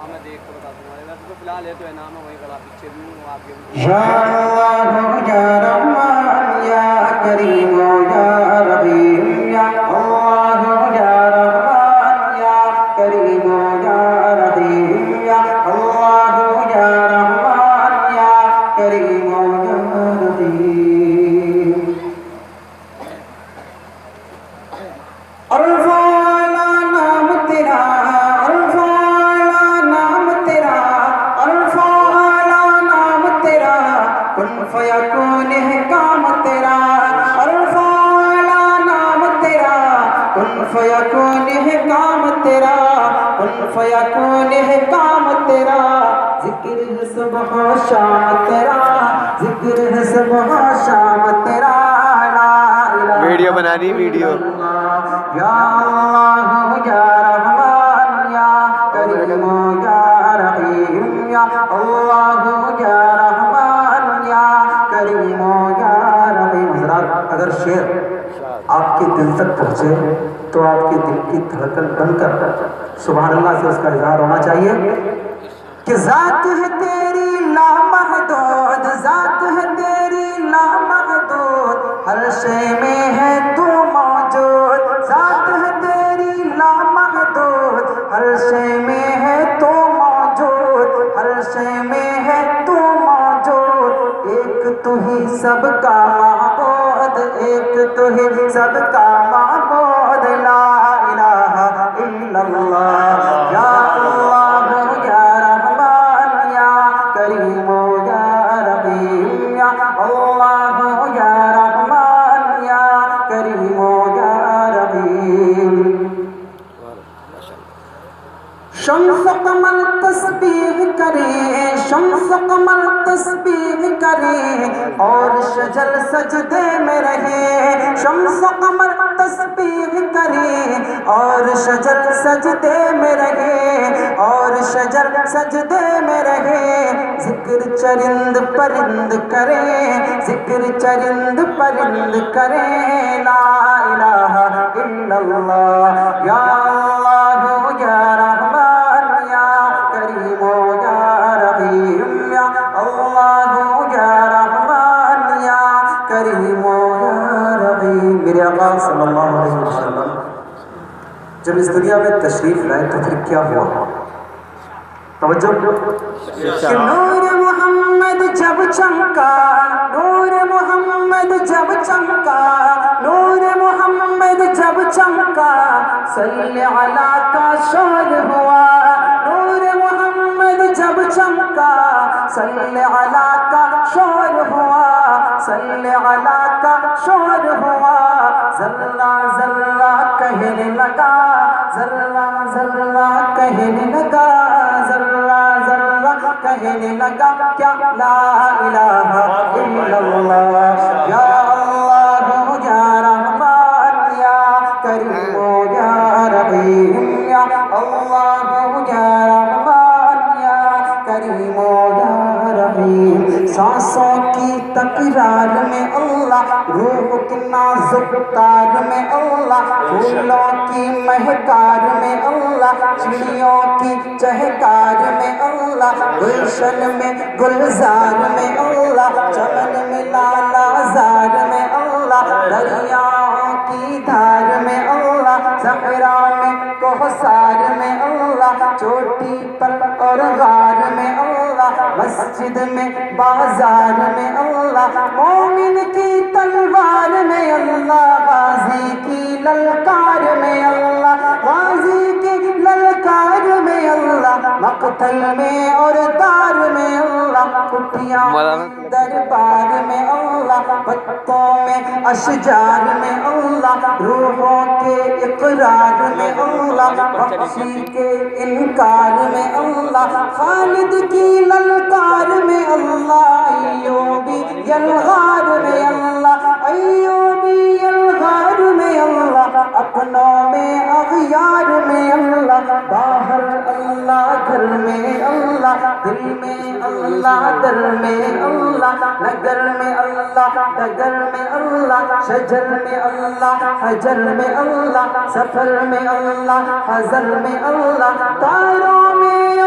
میں دیکھ کر بتا دوں گا تو فی الحال ہے تو انعام ہے وہیں کھڑا پیچھے بھی ہوں آپ کے یا اللہ یا رحمان یا کریم یا رحیم یا اللہ یا رحمان یا کریم یا رحیم یا اللہ یا رحمان یا کریم یا رحیم الفالا نام تیرا فیکون ہے کام تیرا الفالا نام تیرا کن فیکون ہے کام تیرا کن فیکون ہے کام تیرا ذکر ہے صبح و شام تیرا ذکر ہے صبح و شام تیرا لا الہ ویڈیو بنانی ویڈیو یا اللہ یا رحمان یا کریم یا رحیم یا اللہ یا رحمان یا کریم یا رحیم. حضرات اگر شعر آپ کے دل تک پہنچے تو آپ کے دل کی دھڑکن بن کر سبحان اللہ سے اس کا اظہار ہونا چاہیے کہ ذات ہے تیری لامحدود ذات ہے تیری لامحدود ہر شے میں ہے تو موجود ذات ہے تیری لامحدود ہر شے میں ہے تو موجود ہر شے میں ہے تو موجود ایک تو ہی سب کا معبود ایک تو ہی سب کا معبود لا الہ الا اللہ یا اللہ یا رحمان یا کریم یا رحیم یا اللہ یا رحمان یا کریم یا رحیم. شمس قمر تسبیح کرے شمس قمر تسبیح کرے اور شجر سجدے میں رہے شمس قمر تسبیح کرے اور شجر سجدے میں رہے اور شجر سجدے میں رہے ذکر چرند پرند کرے ذکر چرند پرند کرے لا الہ الا اللہ یا اللہ یا رحمان یا کریم یا رحیم یا اللہ یا رحمان یا کریم یا رحیم. میرے آقا صلی اللہ علیہ وسلم جب اس دنیا میں تشریف لائے تو پھر کیا ہوا؟ توجہ کہ نور محمد جب چمکا نور محمد جب چمکا نور محمد جب چمکا صلی علی کا شور ہوا نور محمد جب چمکا صلی علی کا شور ہوا صلی علی کا شور ہوا ذرہ ذرہ کہنے لگا ذرہ ذرہ کہنے لگا ذرہ ذرہ کہنے لگا کیا لا الہ الا اللہ یا اللہ یا رحمان یا کریم یا رحیم یا اللہ یا رحمان یا کریم یا رحیم. سانسوں کی تکرار میں اللہ روح کی نازک تار میں اللہ پھولوں کی مہکار میں اللہ چڑیوں کی چہکار میں اللہ گلشن میں گلزار میں اللہ چمن میں لالا زار میں اللہ دریاؤں کی دھار میں اللہ صحرا میں کوثر میں اللہ چوٹی پر اور غار میں اللہ مسجد میں بازار میں اللہ مومن کی تلوار میں اللہ غازی کی للکار میں اللہ غازی کی للکار میں اللہ مقتل میں اور دار میں اللہ کٹھیاں دربار میں اللہ پتوں میں اشجار میں اللہ روحوں کے اقرار میں اللہ بخشی کے انکار میں اللہ خالد کی للکار میں اللہ ایوبی یلغار میں اللہ ایوبی یلغار میں اللہ اپنوں میں اغیار میں اللہ باہر اللہ گھر میں اللہ دل میں اللہ در میں اللہ نگر میں اللہ ڈگر میں اللہ شجر میں اللہ حجر میں اللہ سفر میں اللہ حضر میں اللہ تاروں میں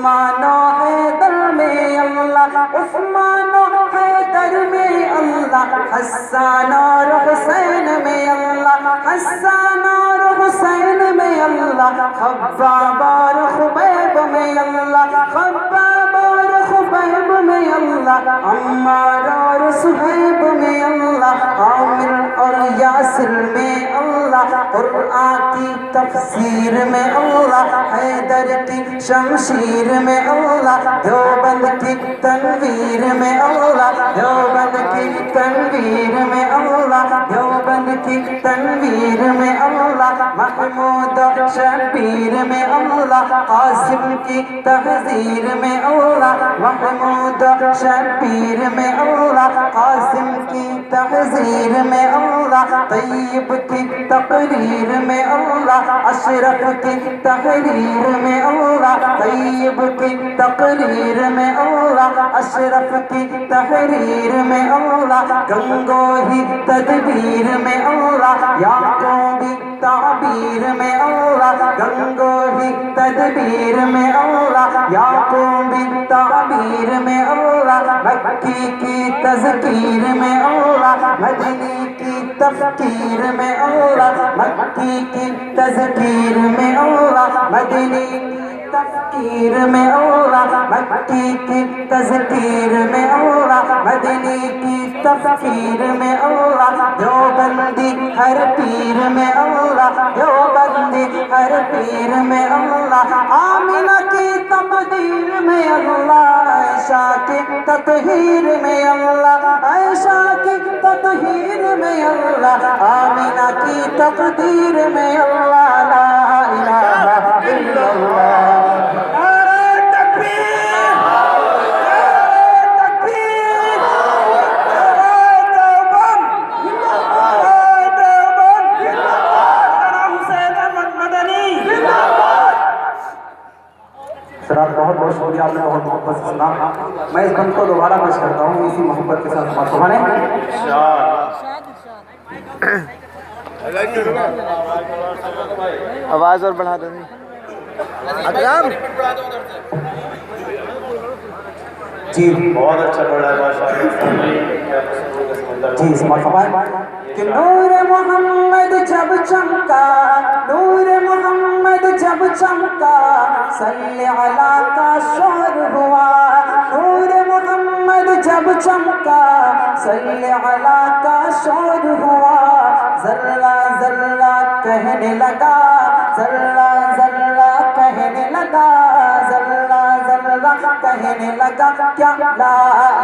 عثمان و حیدر میں اللہ، عثمان و حیدر میں اللہ، حسان اور حسین میں اللہ، حسان اور حسین میں اللہ، خباب اور خبیب میں اللہ، خباب اور خبیب میں اللہ، عمار اور صہیب میں اللہ، عامر اور یاسر میں اللہ، قرآن کی تفسیر میں اللہ، حیدر کی شمشیر میں اللہ، دیوبند کی تنویر میں اللہ، دیوبند کی تنویر میں اللہ، دیوبند کی تنویر میں اللہ، محمود شبیر میں اللہ، قاسم کی تحذیر میں اللہ، محمود شبیر میں اللہ، قاسم کی تحذیر میں اللہ، طیب کی تقریر میں اللہ، اشرف کی تحریر میں اللہ، طیب کی تقریر میں اللہ، اشرف کی تحریر میں اللہ، گنگوہی تدبیر میں اللہ، یعقوبی تعبیر میں اللہ، گنگوہی تدبیر میں اللہ، یعقوبی تعبیر میں اللہ، مکی کی تذکیر میں اللہ، مدنی کی تفکیر میں اللہ، مکی کی تذکیر میں اللہ، مدنی کی تفکیر میں اللہ، مکی کی تذکیر میں اللہ، مدنی کی تفکیر میں اللہ، دیوبندی ہر پیر میں اللہ، دیوبندی ہر پیر میں اللہ، آمینہ کی تقدیر میں اللہ، عائشہ کی تطہیر میں اللہ، عائشہ کی تطہیر میں اللہ، آمینہ کی تقدیر میں اللہ، لا الہ الا اللہ۔ سر بہت بہت شکریہ، آپ نے بہت محبت سے سنا۔ میں اس بند کو دوبارہ پیش کرتا ہوں اسی محبت کے ساتھ سبحانے آواز اور بڑھا دو اکرم جی بہت اچھا پڑھا ہے ماشاءاللہ۔ جی سمجھ فرمائیں کہ نور محمد جب چمکا، نور محمد جب چمکا، صلی علی کا شور ہوا، نور محمد جب چمکا، صلی علی کا شور ہوا، ذرہ ذرہ کہنے لگا، ذرہ ذرہ کہنے لگا، ذرہ ذرہ کہنے لگا، کیا لا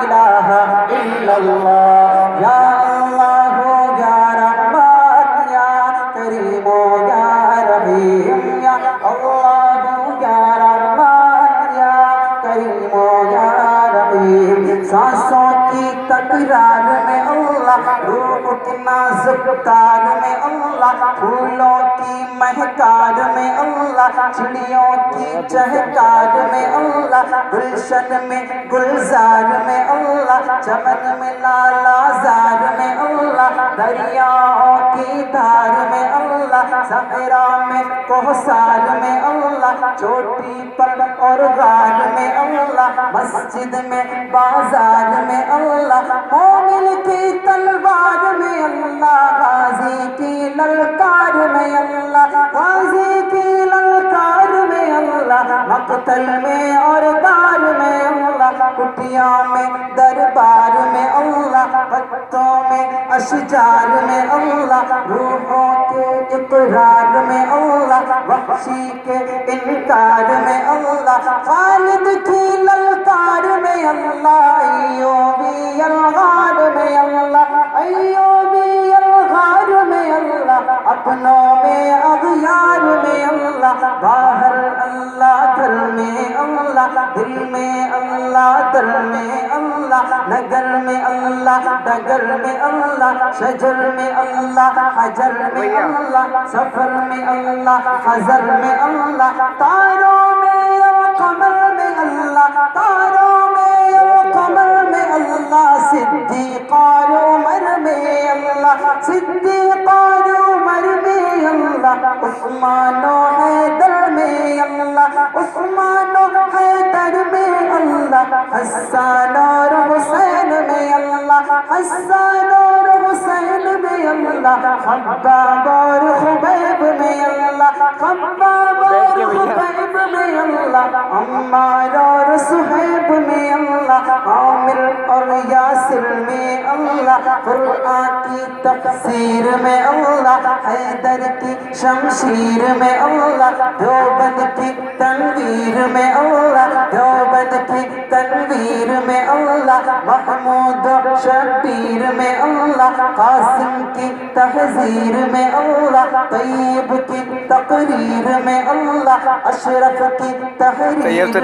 الہ الا اللہ، یا اللہ یا رحمان یا کریم یا رحیم، یا اللہ یا رحمان یا کریم یا رحیم، سانسوں کی تکرار میں اللہ، روح کی نازک تار میں اللہ، پھولوں کی مہکار میں اللہ، چڑیوں کی چہکار میں اللہ، گلشن میں گلزار میں اللہ، چمن میں لالا زار میں اللہ، دریاؤں کی دھار میں اللہ، صحرا میں کوثر میں اللہ، چوٹی پر اور غار میں اللہ، مسجد میں بازار میں اللہ، مومن کی تلوار میں اللہ، غازی کی للکار میں اللہ، غازی کی للکار میں اللہ، مقتل میں اور دار میں اللہ، کٹیاں میں دربار میں اللہ، پتوں میں اشجار میں اللہ، روحوں کے اقرار میں اللہ، وحشی کے انکار میں اللہ، خالد کی للکار میں اللہ، ایوبی الغار میں اللہ، ایوبی الغار میں اللہ، اپنوں میں اغیار میں اللہ، باہر اللہ گھر میں اللہ، دل میں اللہ در میں اللہ، نگر میں اللہ ڈگر میں اللہ، شجر میں اللہ حجر میں اللہ، سفر میں اللہ حضر میں اللہ، تاروں میں اور قمر میں اللہ، تاروں میں اور قمر میں اللہ، صدیق اور عمر میں اللہ، صدیق اور عمر میں اللہ، عثمان و حیدر میں اللہ، عثمان و حیدر میں اللہ، حسان اور حسین میں اللہ، حسان اور حسین میں اللہ، خباب اور خبیب میں اللہ، خباب اور خبیب میں اللہ، عمار اور صہیب میں اللہ، عامر اور یاسر میں اللہ، قرآن کی تفسیر میں اللہ، حیدر کی شمشیر میں اللہ، دیوبند کی تنویر میں اللہ، دیوبند کی تنویر میں اللہ، محمود شبیر میں اللہ، قاسم کی تحذیر میں اللہ، طیب کی تقریر میں اللہ، اشرف کی تحریر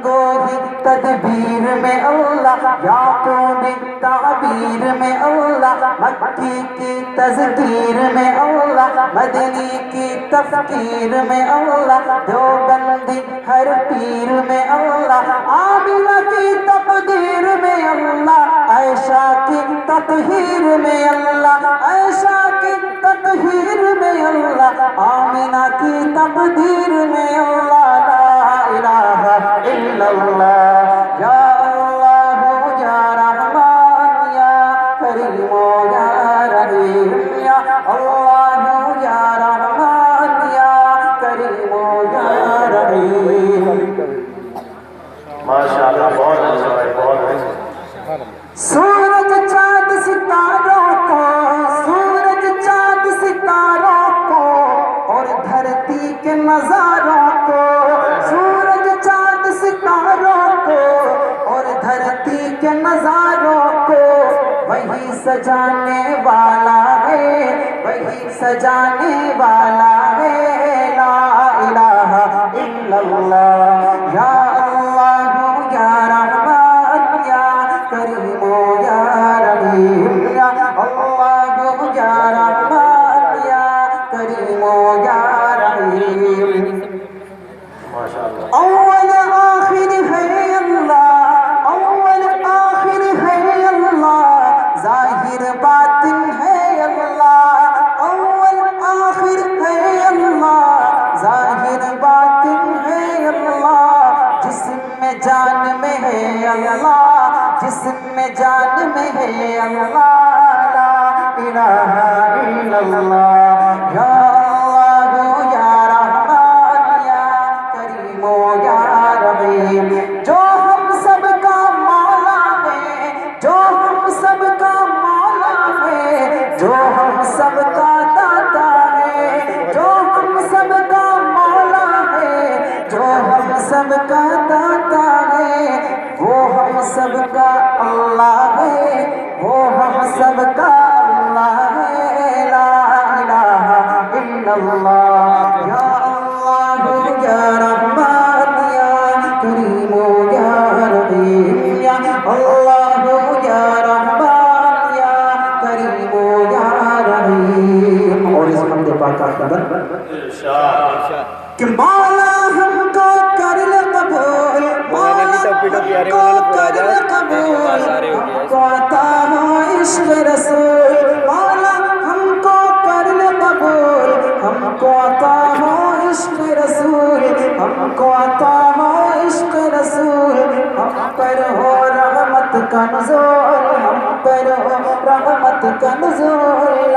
گوہی تدبیر میں اللہ، یعقوبی تعبیر میں اللہ، مکی کی تذکیر میں اللہ، مدنی کی تفکیر میں اللہ، دیوبندی ہر پیر میں اللہ، آمینہ کی تقدیر میں اللہ، عائشہ کی تطہیر میں اللہ، عائشہ کی تطہیر میں اللہ، آمینہ کی تقدیر میں اللہ، لا الہ الا اللہ، یا اللہ یا رحمان یا کریم یا رحیم، یا اللہ یا رحمان یا کریم یا رحیم۔ ماشاءاللہ، بہت اچھا بھائی، بہت اچھا۔ سورج چاند ستاروں کو، سورج چاند ستاروں کو اور دھرتی کے نظاروں کو، سورج چاند ستاروں کو اور دھرتی کے نظاروں کو وہی سجانے والا ہے، وہی سجانے والا ہے، لا الہ الا اللہ، یا اللہ یا رحمان یا کریم یا رحیم، یا اللہ یا رحمان یا کریم یا رحیم۔ اول آخر ہے اللہ، اول آخر ہے اللہ، ظاہر باطن ہے اللہ، اول آخر ہے اللہ، ظاہر باطن ہے اللہ، جسم میں جان میں ہے اللہ، جسم میں جان میں ہے اللہ، لا الہ الا اللہ، یا اللہ یا رحمان یا کریم یا رحیم۔ جو ہم سب کا مولا ہے، جو ہم سب کا مولا ہے، جو ہم سب کا داتا ہے، جو ہم سب کا مولا ہے، جو ہم سب کا داتا ہے، وہ ہم سب کا اللہ ہے، وہ ہم سب کا اللہ ہے، لا الہ الا اللہ، یا اللہ یا رحمان یا کریم یا رحیم، یا اللہ یا رحمان یا کریم یا رحیم۔ اور اس بندے پاک کا قدر کہ مولا ہم کو کر لے قبول، مولا ہم کو کر لے قبول، ہم کو عطا ہو عشق رسول، مولا ہم کو کر لے قبول، ہم کو عطا ہو عشق رسول، ہم کو عطا ہو عشق رسول، ہم پر ہو رحمت کا نزول، ہم پر ہو رحمت کا نزول،